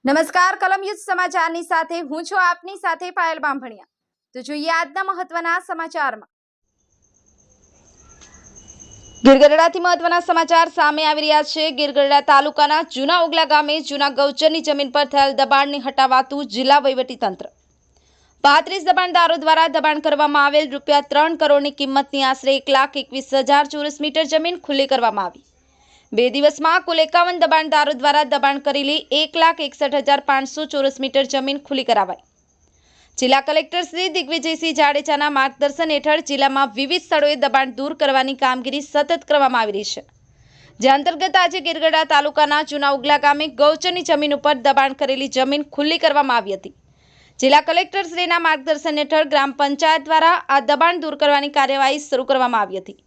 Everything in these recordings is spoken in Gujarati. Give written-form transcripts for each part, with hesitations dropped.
નમસ્કાર, કલમયુદ્ધ સમાચારની સાથે હું છું આપની સાથે પાયલ બામભણિયા। તો જોઈએ આજના મહત્વના સમાચારમાં। ગીરગઢડાથી મહત્વના સમાચાર સામે આવી રહ્યા છે। ગીરગઢડા તાલુકાના જૂના ઓગલા ગામે જૂના ગૌચરની જમીન પર થયેલ દબાણને હટાવાતું જિલ્લા વહીવટીતંત્ર। 35 દબાણદારો દ્વારા દબાણ કરવામાં આવેલ ₹3 કરોડની કિંમતની આશરે 1,21,000 ચોરસ મીટર જમીન ખુલ્લી કરવામાં આવી। 2 દિવસમાં કુલ 51 દબાણદારો દ્વારા દબાણ કરેલી 1,61,500 ચોરસ મીટર જમીન ખુલ્લી કરાવાઈ। જિલ્લા કલેક્ટર શ્રી દિગ્વિજયસિંહ જાડેજાના માર્ગદર્શન હેઠળ જિલ્લામાં વિવિધ સ્થળોએ દબાણ દૂર કરવાની કામગીરી સતત કરવામાં આવી રહી છે, જે અંતર્ગત આજે ગીરગઢડા તાલુકાના જૂના ઉગલા ગામે ગૌચરની જમીન ઉપર દબાણ કરેલી જમીન ખુલ્લી કરવામાં આવી હતી। જિલ્લા કલેક્ટર શ્રીના માર્ગદર્શન હેઠળ ગ્રામ પંચાયત દ્વારા આ દબાણ દૂર કરવાની કાર્યવાહી શરૂ કરવામાં આવી હતી।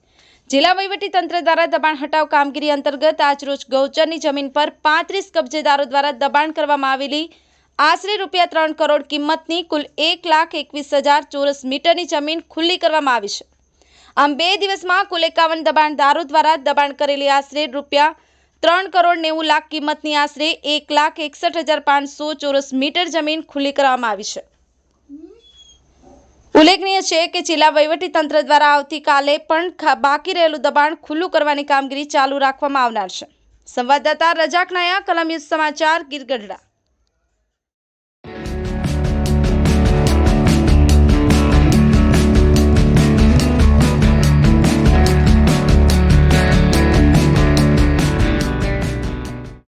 જિલ્લા વહીવટીતંત્ર દ્વારા દબાણ હટાવ કામગીરી અંતર્ગત આજરોજ ગૌચરની જમીન પર 35 કબજેદારો દ્વારા દબાણ કરવામાં આવેલી આશરે ₹3 કરોડ કિંમતની કુલ 1,21,000 ચોરસ મીટરની જમીન ખુલ્લી કરવામાં આવી છે। આમ 2 દિવસમાં કુલ 51 દબાણદારો દ્વારા દબાણ કરેલી આશરે ₹3 કરોડ 90 લાખ કિંમતની આશરે 1,61,500 ચોરસ મીટર જમીન ખુલ્લી કરવામાં આવી છે। ઉલ્લેખનીય છે કે જિલ્લા વહીવટીતંત્ર દ્વારા આવતીકાલે પણ બાકી રહેલું દબાણ ખુલ્લું કરવાની કામગીરી ચાલુ રાખવામાં આવનાર છે। સંવાદદાતા રજાક નાયા, કલમયુદ્ધ સમાચાર, ગીરગઢડા।